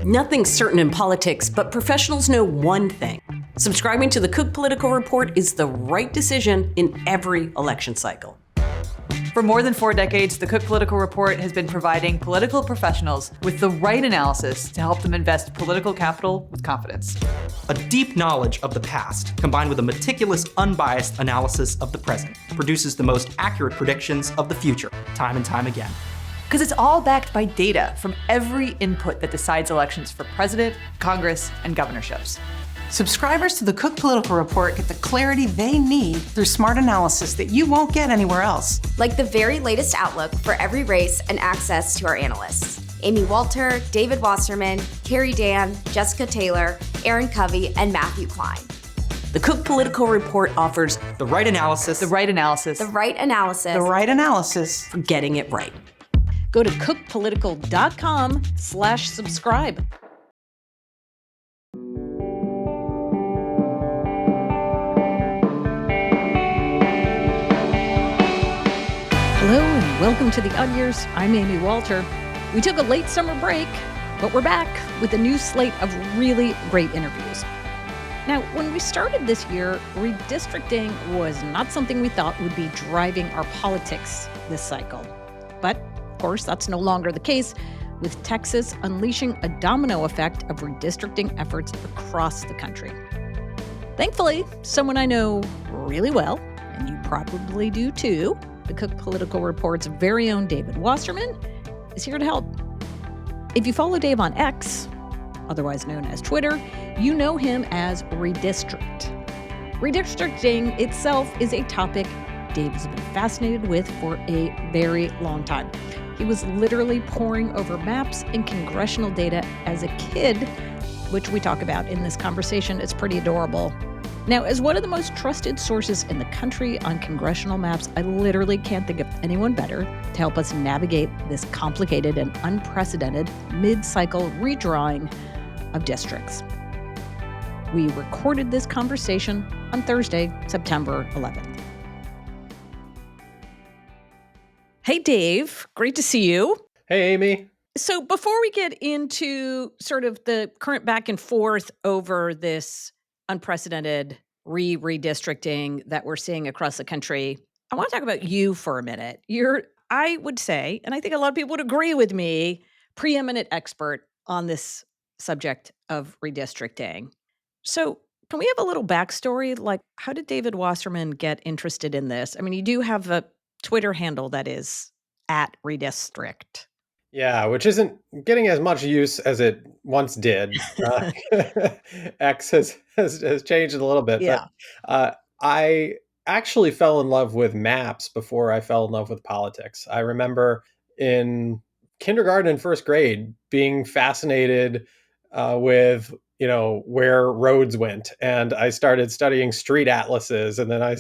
Nothing's certain in politics, but professionals know one thing. Subscribing to the Cook Political Report is the right decision in every election cycle. For more than 4 decades, the Cook Political Report has been providing political professionals with the right analysis to help them invest political capital with confidence. A deep knowledge of the past, combined with a meticulous, unbiased analysis of the present, produces the most accurate predictions of the future, time and time again. Because it's all backed by data from every input that decides elections for president, Congress, and governorships. Subscribers to the Cook Political Report get the clarity they need through smart analysis that you won't get anywhere else. Like the very latest outlook for every race and access to our analysts. Amy Walter, David Wasserman, Carrie Dan, Jessica Taylor, Aaron Covey, and Matthew Klein. The Cook Political Report offers the right analysis, The right analysis. The right analysis. The right analysis. for getting it right. Go to cookpolitical.com/subscribe. Hello and welcome to The Odd Years. I'm Amy Walter. We took a late summer break, but we're back with a new slate of really great interviews. Now, when we started this year, redistricting was not something we thought would be driving our politics this cycle. But, of course, that's no longer the case, with Texas unleashing a domino effect of redistricting efforts across the country. Thankfully, someone I know really well, and you probably do too, the Cook Political Report's very own David Wasserman, is here to help. If you follow Dave on X, otherwise known as Twitter, you know him as Redistrict. Redistricting itself is a topic Dave has been fascinated with for a very long time. He was literally poring over maps and congressional data as a kid, which we talk about in this conversation. It's pretty adorable. Now, as one of the most trusted sources in the country on congressional maps, I literally can't think of anyone better to help us navigate this complicated and unprecedented mid-cycle redrawing of districts. We recorded this conversation on Thursday, September 11th. Hey, Dave. Great to see you. Hey, Amy. So before we get into sort of the current back and forth over this unprecedented redistricting that we're seeing across the country, I want to talk about you for a minute. You're, I would say, and I think a lot of people would agree with me, preeminent expert on this subject of redistricting. So can we have a little backstory? Like, how did David Wasserman get interested in this? I mean, you do have a Twitter handle that is at Redistrict. Yeah, which isn't getting as much use as it once did. X has changed a little bit. Yeah. But I actually fell in love with maps before I fell in love with politics. I remember in kindergarten and first grade being fascinated with, where roads went. And I started studying street atlases. And then I,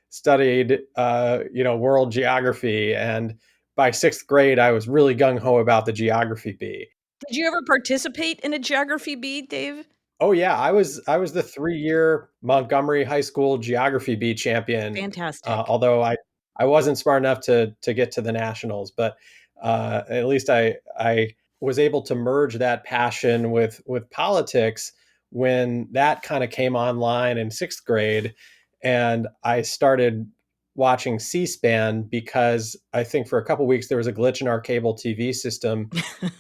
studied, world geography. And by sixth grade, I was really gung-ho about the geography bee. Did you ever participate in a geography bee, Dave? Oh yeah, I was the 3-year Montgomery High School geography bee champion. Fantastic. Although I wasn't smart enough to get to the nationals, but at least I was able to merge that passion with politics when that kind of came online in sixth grade, and I started watching C-SPAN because I think for a couple of weeks there was a glitch in our cable TV system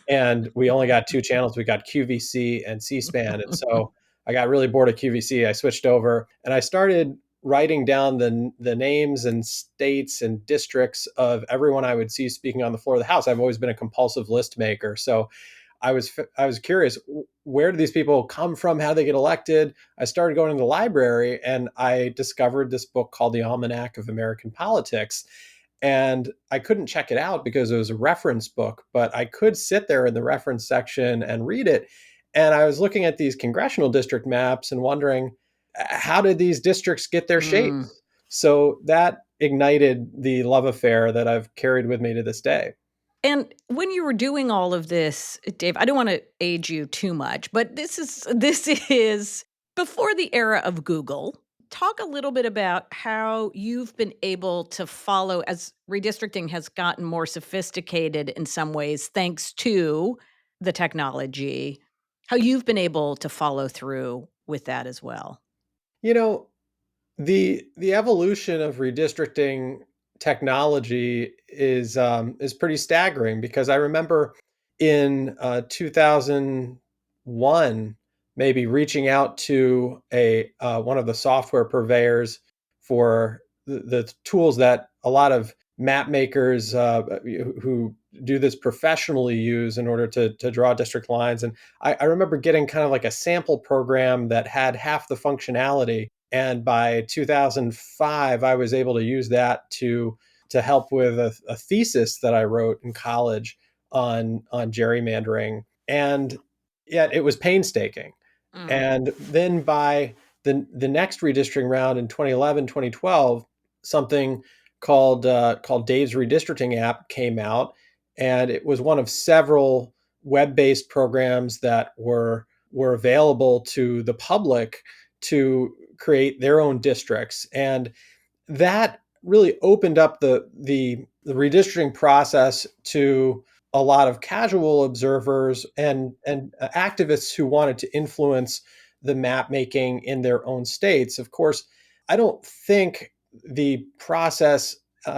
and we only got 2 channels. We got QVC and C-SPAN. And so I got really bored of QVC. I switched over and I started writing down the names and states and districts of everyone I would see speaking on the floor of the House. I've always been a compulsive list maker. So I was curious, where do these people come from? How do they get elected? I started going to the library and I discovered this book called The Almanac of American Politics. And I couldn't check it out because it was a reference book, but I could sit there in the reference section and read it. And I was looking at these congressional district maps and wondering, how did these districts get their shape? So that ignited the love affair that I've carried with me to this day. And when you were doing all of this, Dave, I don't want to age you too much, but this is before the era of Google. Talk a little bit about how you've been able to follow as redistricting has gotten more sophisticated in some ways, thanks to the technology, how you've been able to follow through with that as well. You know, the evolution of redistricting technology is pretty staggering because I remember in 2001 maybe reaching out to a one of the software purveyors for the tools that a lot of map makers who do this professionally use in order to draw district lines. And I remember getting kind of like a sample program that had half the functionality. And by 2005, I was able to use that to help with a thesis that I wrote in college on gerrymandering. And yet it was painstaking. Mm. And then by the next redistricting round in 2011, 2012, something called Dave's Redistricting app came out, and it was one of several web-based programs that were available to the public to create their own districts. And that really opened up the redistricting process to a lot of casual observers and activists who wanted to influence the map making in their own states. Of course, I don't think the process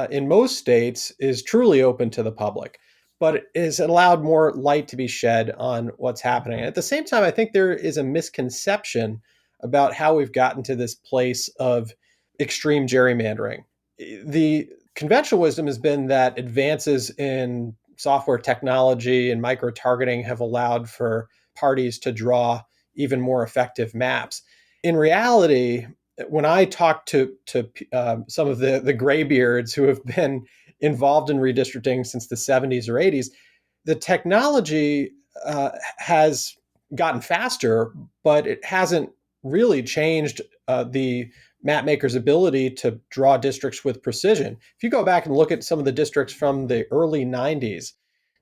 in most states is truly open to the public, but it has allowed more light to be shed on what's happening. At the same time, I think there is a misconception about how we've gotten to this place of extreme gerrymandering. The conventional wisdom has been that advances in software technology and micro targeting have allowed for parties to draw even more effective maps. In reality, when I talk to some of the graybeards who have been involved in redistricting since the 70s or 80s, the technology has gotten faster, but it hasn't really changed the map maker's ability to draw districts with precision. If you go back and look at some of the districts from the early 90s,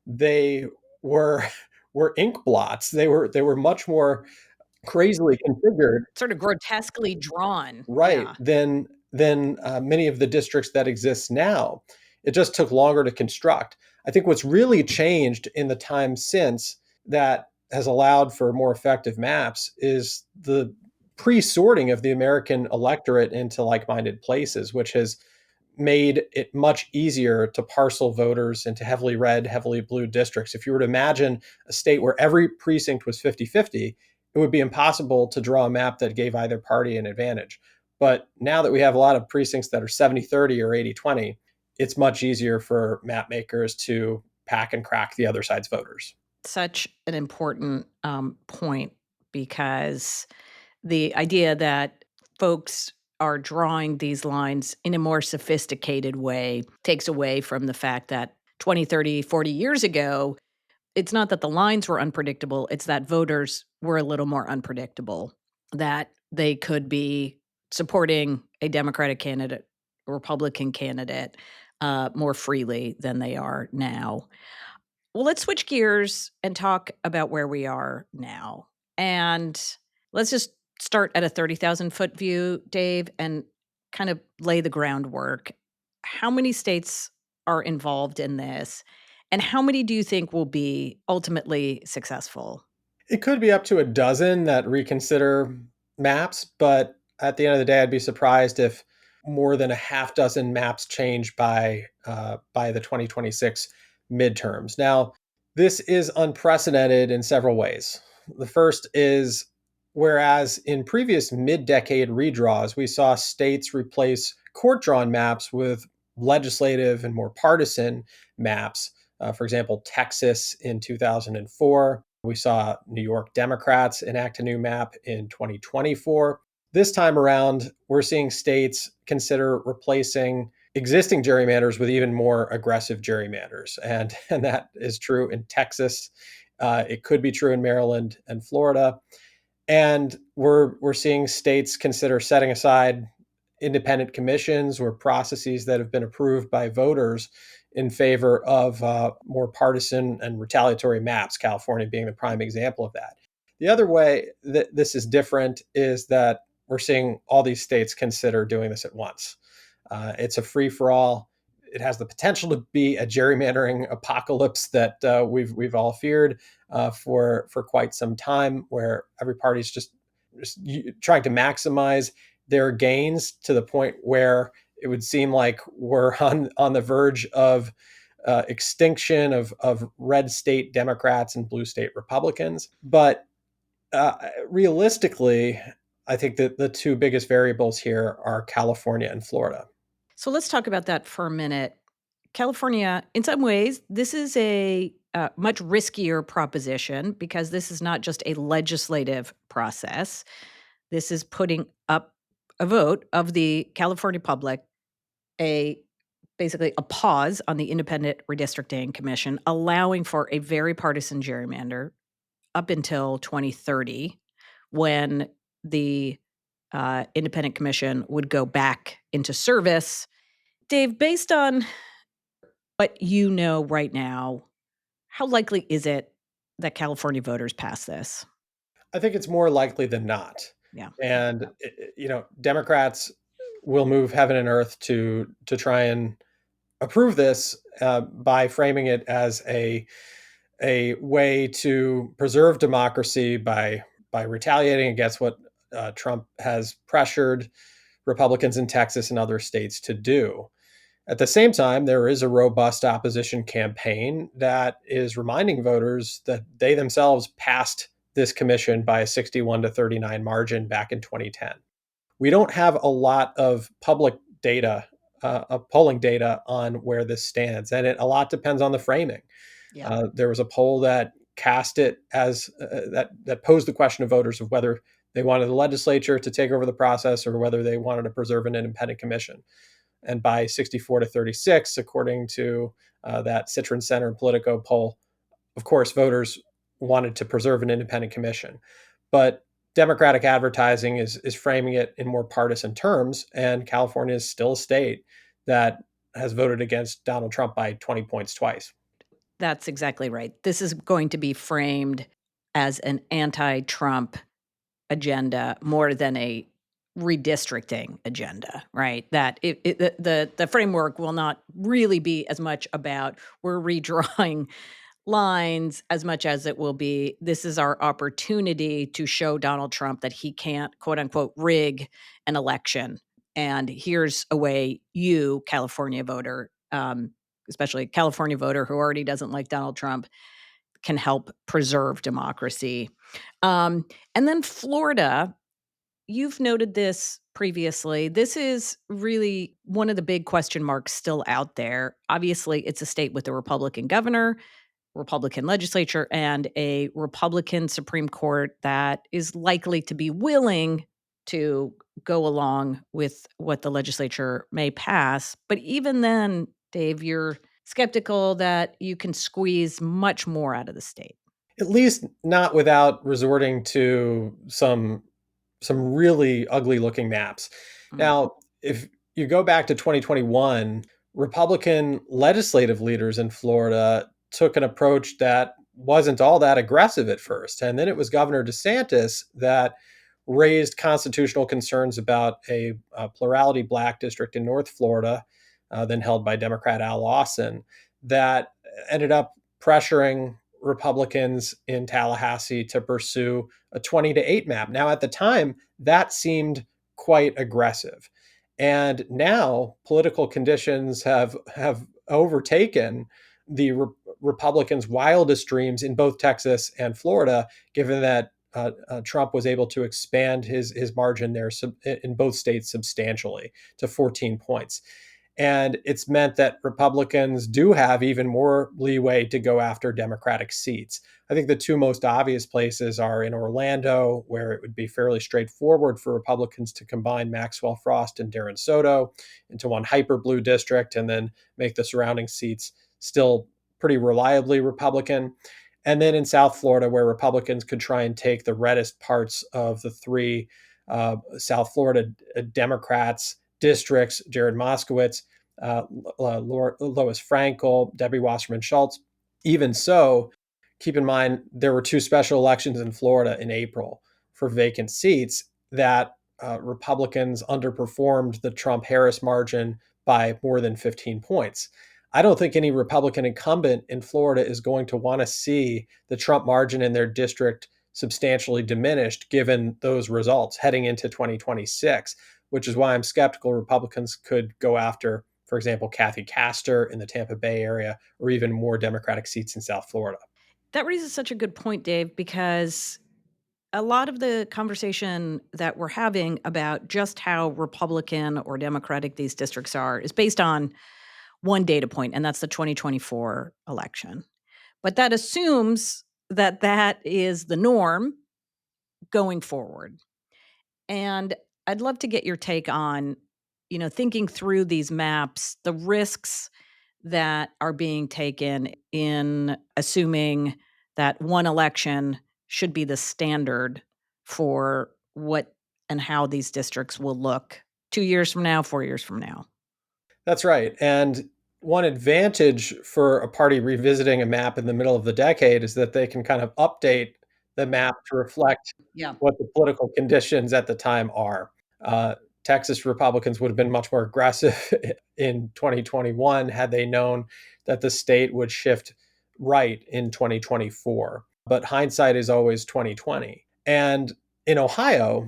they were were ink blots. They were much more crazily configured, Sort of grotesquely drawn. right, Yeah. than many of the districts that exist now. It just took longer to construct. I think what's really changed in the time since that has allowed for more effective maps is the pre-sorting of the American electorate into like-minded places, which has made it much easier to parcel voters into heavily red, heavily blue districts. If you were to imagine a state where every precinct was 50-50, it would be impossible to draw a map that gave either party an advantage. But now that we have a lot of precincts that are 70-30 or 80-20, it's much easier for map makers to pack and crack the other side's voters. Such an important point, because the idea that folks are drawing these lines in a more sophisticated way takes away from the fact that 20, 30, 40 years ago, it's not that the lines were unpredictable, it's that voters were a little more unpredictable, that they could be supporting a Democratic candidate, a Republican candidate, more freely than they are now. Well, let's switch gears and talk about where we are now. And let's just start at a 30,000-foot view, Dave, and kind of lay the groundwork. How many states are involved in this? And how many do you think will be ultimately successful? It could be up to a dozen that reconsider maps, but at the end of the day, I'd be surprised if more than a half dozen maps change by the 2026 midterms. Now, this is unprecedented in several ways. The first is whereas in previous mid-decade redraws, we saw states replace court-drawn maps with legislative and more partisan maps. For example, Texas in 2004. We saw New York Democrats enact a new map in 2024. This time around, we're seeing states consider replacing existing gerrymanders with even more aggressive gerrymanders. And that is true in Texas. It could be true in Maryland and Florida. And we're seeing states consider setting aside independent commissions or processes that have been approved by voters in favor of more partisan and retaliatory maps, California being the prime example of that. The other way that this is different is that we're seeing all these states consider doing this at once. It's a free for all. It has the potential to be a gerrymandering apocalypse that we've all feared, for quite some time, where every party's just trying to maximize their gains to the point where it would seem like we're on the verge of extinction of red state Democrats and blue state Republicans. But realistically, I think that the two biggest variables here are California and Florida. So let's talk about that for a minute. California, in some ways, this is a much riskier proposition because this is not just a legislative process. This is putting up a vote of the California public, basically a pause on the Independent Redistricting Commission, allowing for a very partisan gerrymander up until 2030, when the Independent Commission would go back into service. Dave, based on what you know right now, how likely is it that California voters pass this? I think it's more likely than not. Yeah. And Democrats will move heaven and earth to try and approve this by framing it as a way to preserve democracy by retaliating against what Trump has pressured Republicans in Texas and other states to do. At the same time, there is a robust opposition campaign that is reminding voters that they themselves passed this commission by a 61-39 margin back in 2010. We don't have a lot of public data, polling data on where this stands, and a lot depends on the framing. Yeah. There was a poll that cast it as that posed the question to voters of whether they wanted the legislature to take over the process or whether they wanted to preserve an independent commission. And by 64-36, according to that Citron Center and Politico poll, of course, voters wanted to preserve an independent commission. But Democratic advertising is framing it in more partisan terms, and California is still a state that has voted against Donald Trump by 20 points twice. That's exactly right. This is going to be framed as an anti-Trump agenda more than a redistricting agenda, right? That the framework will not really be as much about we're redrawing lines as much as it will be this is our opportunity to show Donald Trump that he can't, quote unquote, rig an election. And here's a way you, California voter, especially a California voter who already doesn't like Donald Trump, can help preserve democracy. And then Florida, you've noted this previously. This is really one of the big question marks still out there. Obviously, it's a state with a Republican governor, Republican legislature, and a Republican Supreme Court that is likely to be willing to go along with what the legislature may pass. But even then, Dave, you're skeptical that you can squeeze much more out of the state. At least not without resorting to some really ugly looking maps. Mm. Now, if you go back to 2021, Republican legislative leaders in Florida took an approach that wasn't all that aggressive at first. And then it was Governor DeSantis that raised constitutional concerns about a plurality black district in North Florida, then held by Democrat Al Lawson, that ended up pressuring Republicans in Tallahassee to pursue a 20-8 map. Now, at the time, that seemed quite aggressive. And now political conditions have overtaken the Republicans' wildest dreams in both Texas and Florida, given that Trump was able to expand his margin there in both states substantially to 14 points. And it's meant that Republicans do have even more leeway to go after Democratic seats. I think the two most obvious places are in Orlando, where it would be fairly straightforward for Republicans to combine Maxwell Frost and Darren Soto into one hyper blue district and then make the surrounding seats still pretty reliably Republican. And then in South Florida, where Republicans could try and take the reddest parts of the three South Florida Democrats districts, Jared Moskowitz, Lois Frankel, Debbie Wasserman Schultz. Even so, keep in mind, there were two special elections in Florida in April for vacant seats that Republicans underperformed the Trump-Harris margin by more than 15 points. I don't think any Republican incumbent in Florida is going to want to see the Trump margin in their district substantially diminished given those results heading into 2026, which is why I'm skeptical Republicans could go after, for example, Kathy Castor in the Tampa Bay area, or even more Democratic seats in South Florida. That raises such a good point, Dave, because a lot of the conversation that we're having about just how Republican or Democratic these districts are is based on one data point, and that's the 2024 election. But that assumes that that is the norm going forward. And I'd love to get your take on, thinking through these maps, the risks that are being taken in assuming that one election should be the standard for what and how these districts will look 2 years from now, 4 years from now. That's right. And one advantage for a party revisiting a map in the middle of the decade is that they can kind of update the map to reflect Yeah. what the political conditions at the time are. Texas Republicans would have been much more aggressive in 2021 had they known that the state would shift right in 2024. But hindsight is always 2020. And in Ohio,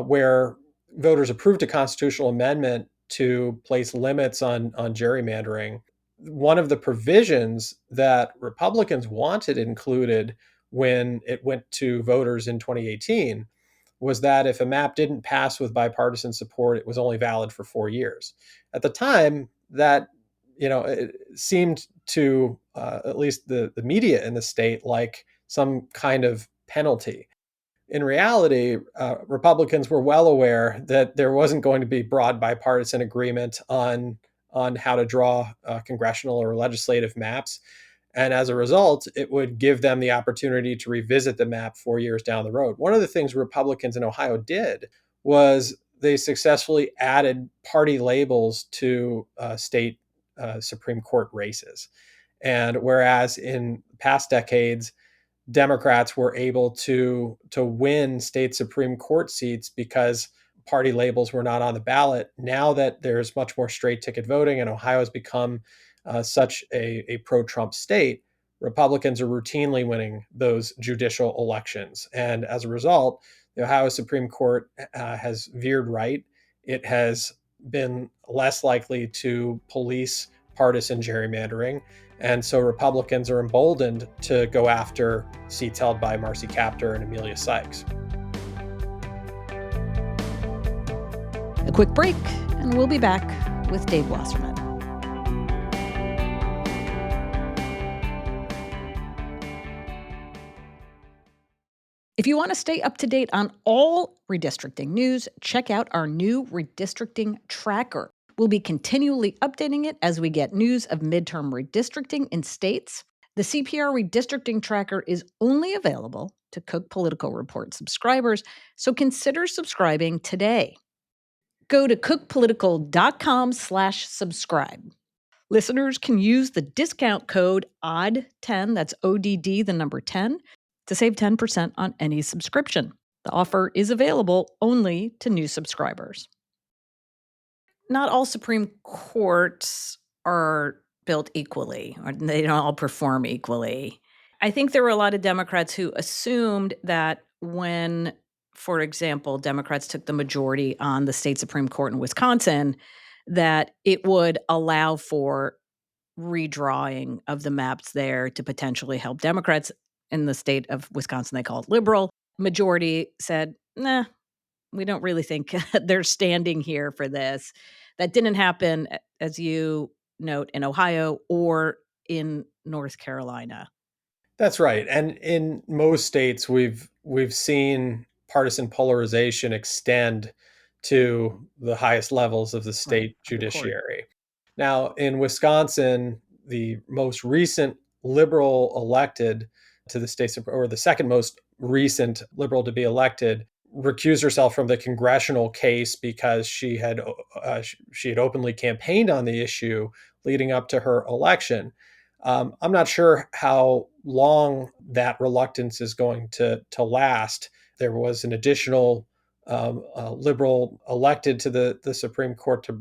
where voters approved a constitutional amendment to place limits on gerrymandering, one of the provisions that Republicans wanted included when it went to voters in 2018 was that if a map didn't pass with bipartisan support, it was only valid for 4 years. At the time, that it seemed to at least the media in the state like some kind of penalty. In reality, Republicans were well aware that there wasn't going to be broad bipartisan agreement on how to draw congressional or legislative maps. And as a result, it would give them the opportunity to revisit the map 4 years down the road. One of the things Republicans in Ohio did was they successfully added party labels to state Supreme Court races. And whereas in past decades, Democrats were able to win state Supreme Court seats because party labels were not on the ballot. Now that there's much more straight ticket voting and Ohio has become such a pro-Trump state, Republicans are routinely winning those judicial elections. And as a result, the Ohio Supreme Court has veered right. It has been less likely to police partisan gerrymandering. And so Republicans are emboldened to go after seats held by Marcy Kaptur and Amelia Sykes. A quick break, and we'll be back with Dave Wasserman. If you want to stay up to date on all redistricting news, check out our new Redistricting tracker. We'll be continually updating it as we get news of midterm redistricting in states. The CPR Redistricting tracker is only available to Cook Political Report subscribers, so consider subscribing today. Go to cookpolitical.com/subscribe. Listeners can use the discount code ODD10, that's ODD, the number 10, to save 10% on any subscription. The offer is available only to new subscribers. Not all Supreme Courts are built equally, or they don't all perform equally. I think there were a lot of Democrats who assumed that when, for example, Democrats took the majority on the state Supreme Court in Wisconsin, that it would allow for redrawing of the maps there to potentially help Democrats. In the state of Wisconsin, they call it liberal. Majority said, nah, we don't really think they're standing here for this. That didn't happen, as you note, in Ohio or in North Carolina. That's right. And in most states, we've seen partisan polarization extend to the highest levels of the state judiciary. Now, in Wisconsin, the most recent liberal elected to the state, or the second most recent liberal to be elected, recused herself from the congressional case because she had openly campaigned on the issue leading up to her election. I'm not sure how long that reluctance is going to last. There was an additional liberal elected to the Supreme Court to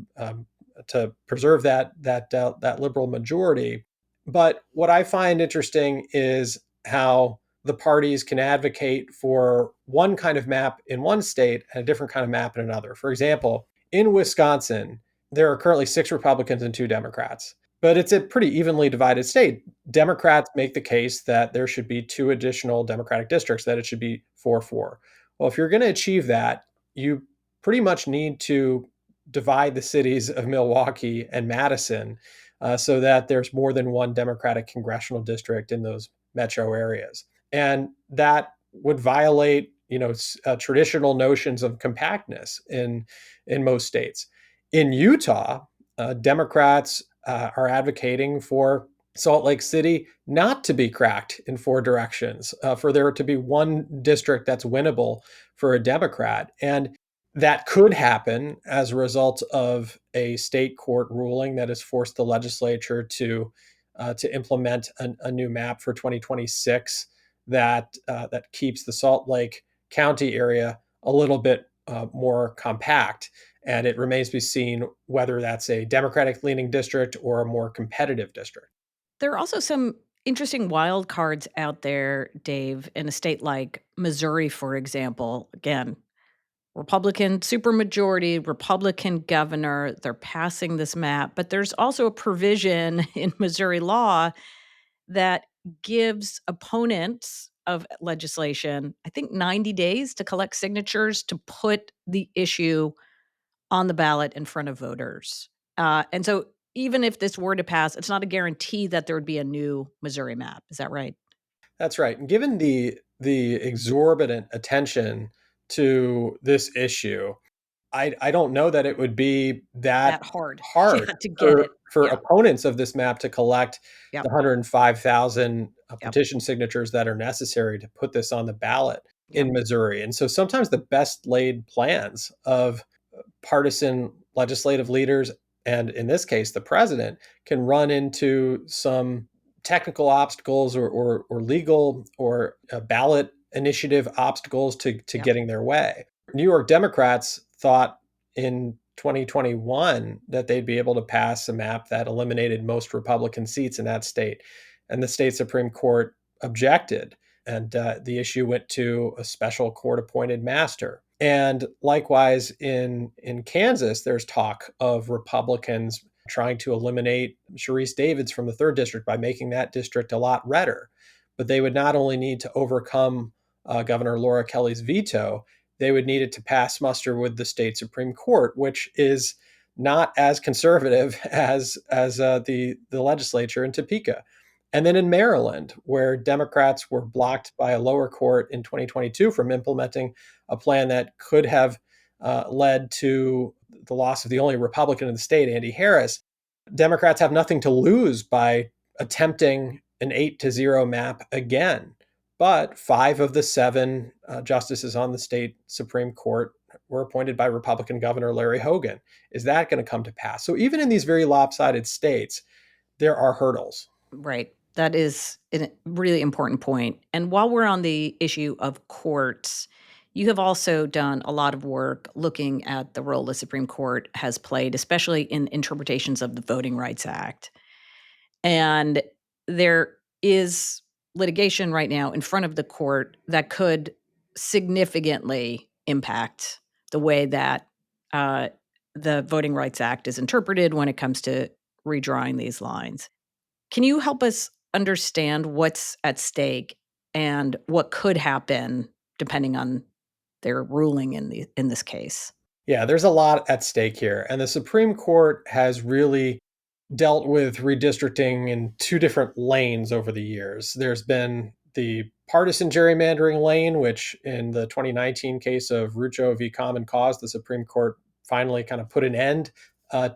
to preserve that liberal majority. But what I find interesting is how the parties can advocate for one kind of map in one state and a different kind of map in another. For example, in Wisconsin, there are currently 6 Republicans and 2 Democrats, but it's a pretty evenly divided state. Democrats make the case that there should be 2 additional Democratic districts, that it should be 4-4. Well, if you're going to achieve that, you pretty much need to divide the cities of Milwaukee and Madison so that there's more than one Democratic congressional district in those metro areas. And that would violate, traditional notions of compactness in most states. In Utah, Democrats are advocating for Salt Lake City not to be cracked in 4 directions, for there to be one district that's winnable for a Democrat. And that could happen as a result of a state court ruling that has forced the legislature to implement a new map for 2026 that keeps the Salt Lake County area a little bit more compact. And it remains to be seen whether that's a Democratic-leaning district or a more competitive district. There are also some interesting wild cards out there, Dave, in a state like Missouri, for example. Again, Republican supermajority, Republican governor, they're passing this map. But there's also a provision in Missouri law that gives opponents of legislation, I think, 90 days to collect signatures to put the issue on the ballot in front of voters. And so even if this were to pass, it's not a guarantee that there would be a new Missouri map. Is that right? That's right. And given the exorbitant attention to this issue, I don't know that it would be that hard hard to get it. for Yeah. opponents of this map to collect Yep. the 105,000 Yep. petition signatures that are necessary to put this on the ballot Yep. in Missouri. And so sometimes the best laid plans of partisan legislative leaders, and in this case, the president, can run into some technical obstacles or legal or ballot initiative obstacles to Yep. getting their way. New York Democrats thought in 2021 that they'd be able to pass a map that eliminated most Republican seats in that state. And the state Supreme Court objected. And the issue went to a special court appointed master. And likewise, in Kansas, there's talk of Republicans trying to eliminate Sharice Davids from the 3rd district by making that district a lot redder. But they would not only need to overcome Governor Laura Kelly's veto, they would need it to pass muster with the state Supreme Court, which is not as conservative as the legislature in Topeka. And then in Maryland, where Democrats were blocked by a lower court in 2022 from implementing a plan that could have led to the loss of the only Republican in the state, Andy Harris, Democrats have nothing to lose by attempting an 8-0 map again. But 5 of the 7 justices on the state Supreme Court were appointed by Republican Governor Larry Hogan. Is that going to come to pass? So even in these very lopsided states, there are hurdles. Right. That is a really important point. And while we're on the issue of courts, you have also done a lot of work looking at the role the Supreme Court has played, especially in interpretations of the Voting Rights Act. And there is litigation right now in front of the court that could significantly impact the way that the Voting Rights Act is interpreted when it comes to redrawing these lines. Can you help us understand what's at stake and what could happen depending on their ruling in this case? Yeah, there's a lot at stake here. And the Supreme Court has really dealt with redistricting in 2 different lanes over the years. There's been the partisan gerrymandering lane, which in the 2019 case of Rucho v. Common Cause, the Supreme Court finally kind of put an end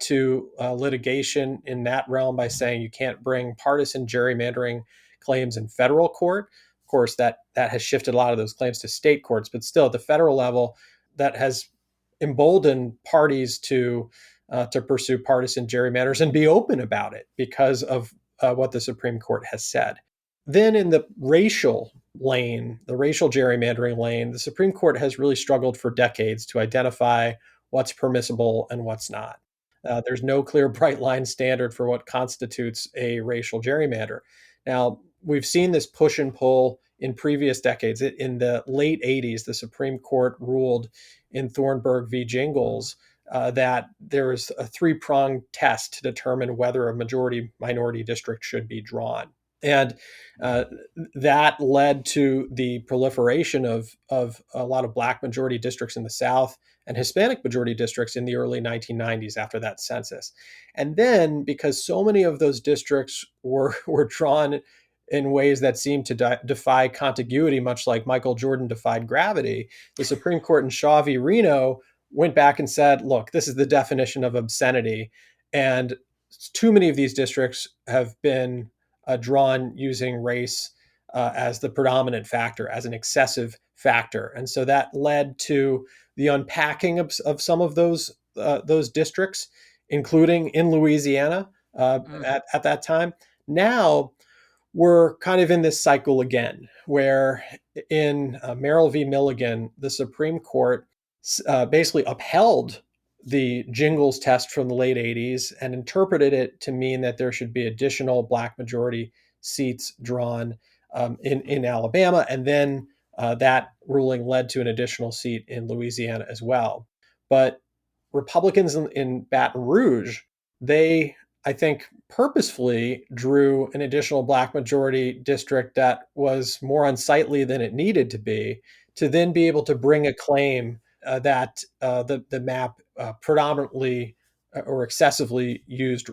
to litigation in that realm by saying you can't bring partisan gerrymandering claims in federal court. Of course, that has shifted a lot of those claims to state courts, but still at the federal level, that has emboldened parties to pursue partisan gerrymanders and be open about it because of what the Supreme Court has said. Then in the racial lane, the racial gerrymandering lane, the Supreme Court has really struggled for decades to identify what's permissible and what's not. There's no clear, bright line standard for what constitutes a racial gerrymander. Now, we've seen this push and pull in previous decades. In the late 80s, the Supreme Court ruled in Thornburg v. Jingles that there is a three-pronged test to determine whether a majority-minority district should be drawn. And that led to the proliferation of a lot of Black majority districts in the South and Hispanic majority districts in the early 1990s after that census. And then, because so many of those districts were drawn in ways that seemed to defy contiguity, much like Michael Jordan defied gravity, the Supreme Court in Shaw v. Reno went back and said, look, this is the definition of obscenity. And too many of these districts have been drawn using race as the predominant factor, as an excessive factor. And so that led to the unpacking of some of those districts, including in Louisiana at that time. Now we're kind of in this cycle again, where in Merrill v. Milligan, the Supreme Court basically upheld the Jingles test from the late 80s and interpreted it to mean that there should be additional Black majority seats drawn in Alabama. And then that ruling led to an additional seat in Louisiana as well. But Republicans in Baton Rouge, they, I think, purposefully drew an additional Black majority district that was more unsightly than it needed to then be able to bring a claim that the map predominantly or excessively used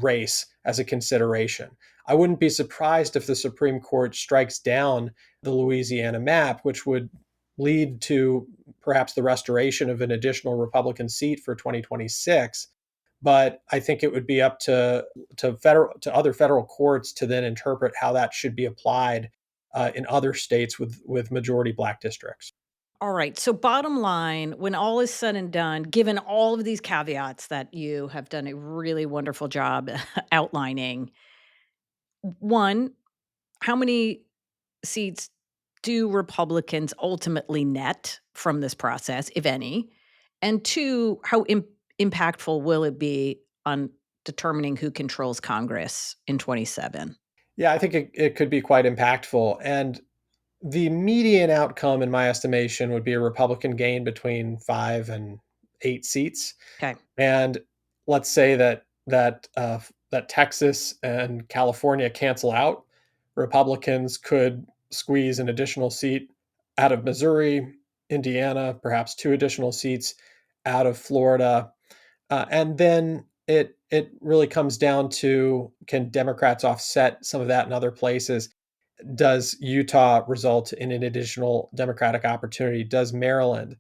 race as a consideration. I wouldn't be surprised if the Supreme Court strikes down the Louisiana map, which would lead to perhaps the restoration of an additional Republican seat for 2026. But I think it would be up to other federal courts to then interpret how that should be applied in other states with majority Black districts. All right. So, bottom line, when all is said and done, given all of these caveats that you have done a really wonderful job outlining, one, how many seats do Republicans ultimately net from this process, if any? And two, how impactful will it be on determining who controls Congress in 27? Yeah, I think it could be quite impactful. And the median outcome, in my estimation, would be a Republican gain between 5 and 8 seats. Okay. And let's say that Texas and California cancel out. Republicans could squeeze an additional seat out of Missouri, Indiana, perhaps 2 additional seats out of Florida. And then it really comes down to, can Democrats offset some of that in other places? Does Utah result in an additional Democratic opportunity? Does Maryland?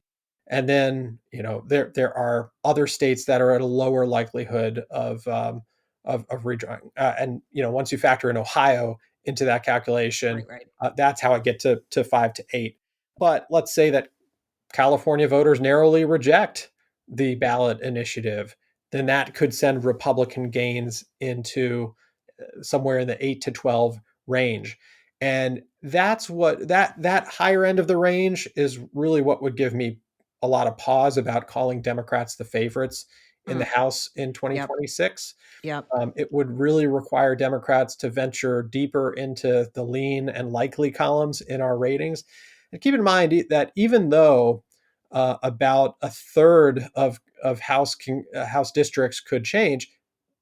And then, there are other states that are at a lower likelihood of redrawing. And once you factor in Ohio into that calculation, Right. that's how I get to 5 to 8. But let's say that California voters narrowly reject the ballot initiative, then that could send Republican gains into somewhere in the 8 to 12 range. And that's what that higher end of the range is really what would give me a lot of pause about calling Democrats the favorites in the House in 2026. Yep. It would really require Democrats to venture deeper into the lean and likely columns in our ratings. And keep in mind that even though about a third of House districts could change,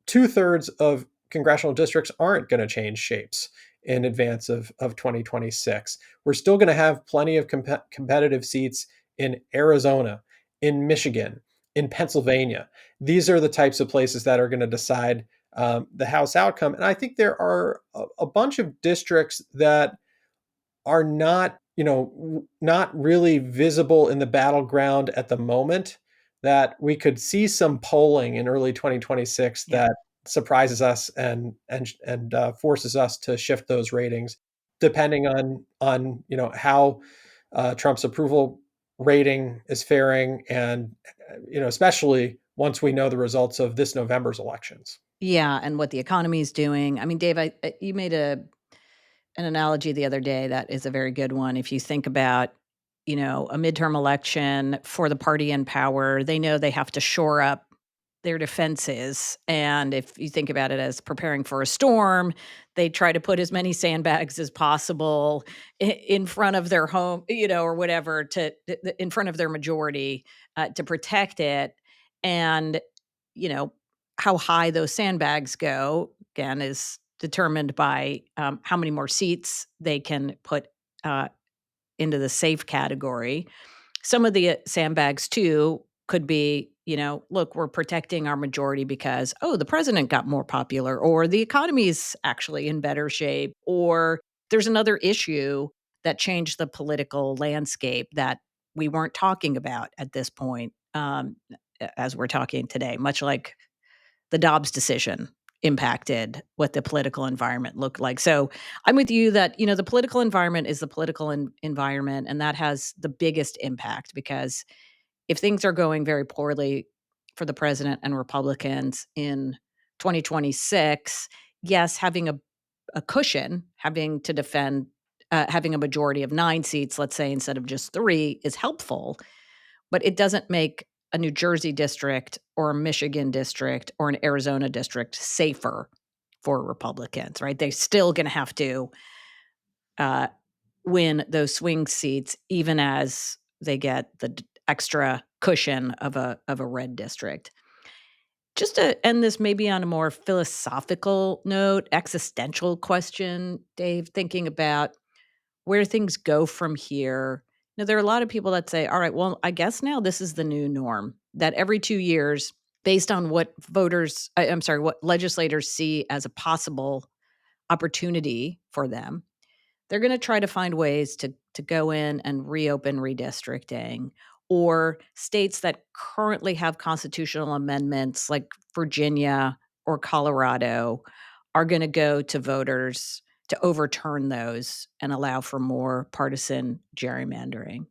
2/3 of congressional districts aren't going to change shapes in advance of 2026. We're still going to have plenty of competitive seats in Arizona, in Michigan, in Pennsylvania. These are the types of places that are going to decide the House outcome. And I think there are a bunch of districts that are not really visible in the battleground at the moment, that we could see some polling in early 2026 that surprises us and forces us to shift those ratings, depending on how Trump's approval rating is faring, and especially once we know the results of this November's elections. Yeah, and what the economy is doing. I mean, Dave, you made an analogy the other day that is a very good one. If you think about, a midterm election for the party in power, they know they have to shore up their defenses. And if you think about it as preparing for a storm, they try to put as many sandbags as possible in front of their home, or whatever, in front of their majority to protect it. And, how high those sandbags go, again, is determined by how many more seats they can put into the safe category. Some of the sandbags, too, could be, look, we're protecting our majority because, the president got more popular, or the economy is actually in better shape, or there's another issue that changed the political landscape that we weren't talking about at this point, as we're talking today, much like the Dobbs decision impacted what the political environment looked like. So I'm with you that, the political environment is the political environment, and that has the biggest impact because if things are going very poorly for the president and Republicans in 2026, yes, having a cushion, having to defend, having a majority of 9 seats, let's say, instead of just 3 is helpful, but it doesn't make a New Jersey district or a Michigan district or an Arizona district safer for Republicans, right? They're still going to have to win those swing seats, even as they get the extra cushion of a red district. Just to end this maybe on a more philosophical note, existential question, Dave, thinking about where things go from here. There are a lot of people that say, all right, well, I guess now this is the new norm, that every 2 years, based on what what legislators see as a possible opportunity for them, they're going to try to find ways to go in and reopen redistricting, or states that currently have constitutional amendments like Virginia or Colorado are going to go to voters to overturn those and allow for more partisan gerrymandering.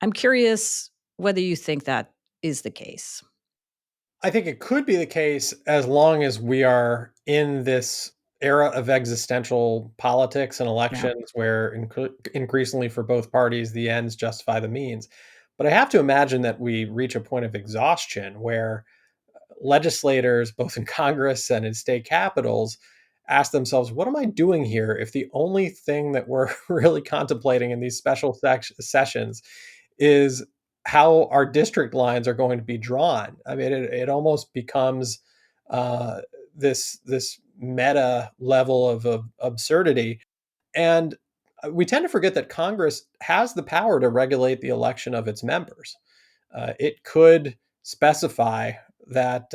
I'm curious whether you think that is the case. I think it could be the case as long as we are in this era of existential politics and Yeah. elections where increasingly for both parties, the ends justify the means. But I have to imagine that we reach a point of exhaustion where legislators, both in Congress and in state capitals, ask themselves, what am I doing here if the only thing that we're really contemplating in these special sessions is how our district lines are going to be drawn? I mean, it almost becomes this meta level of absurdity. And we tend to forget that Congress has the power to regulate the election of its members. It could specify that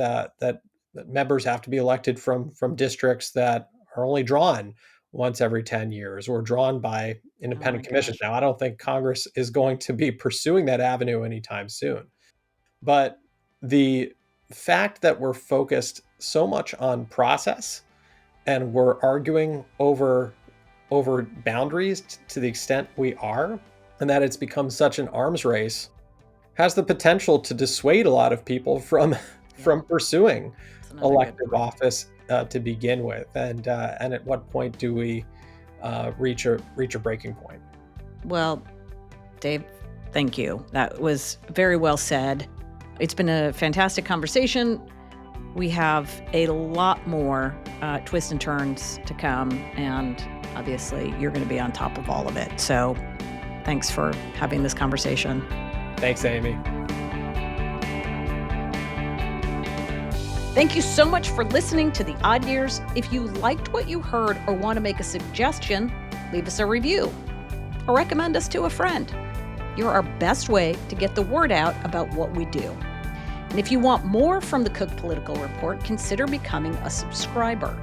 members have to be elected from districts that are only drawn once every 10 years or drawn by Oh my independent commissions. gosh. Now, I don't think Congress is going to be pursuing that avenue anytime soon. But the fact that we're focused so much on process and we're arguing over boundaries to the extent we are, and that it's become such an arms race, has the potential to dissuade a lot of people from pursuing That's another good elective point. office to begin with. And at what point do we reach a breaking point? Well, Dave, thank you. That was very well said. It's been a fantastic conversation. We have a lot more twists and turns to come, and obviously you're going to be on top of all of it. So thanks for having this conversation. Thanks, Amy. Thank you so much for listening to The Odd Years. If you liked what you heard or want to make a suggestion, leave us a review or recommend us to a friend. You're our best way to get the word out about what we do. And if you want more from the Cook Political Report, consider becoming a subscriber.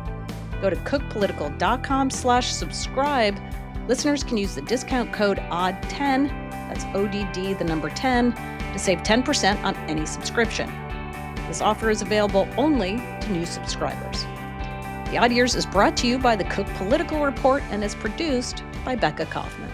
Go to cookpolitical.com/subscribe. Listeners can use the discount code ODD10, that's ODD, the number 10, to save 10% on any subscription. This offer is available only to new subscribers. The Odd Years is brought to you by the Cook Political Report and is produced by Becca Kaufman.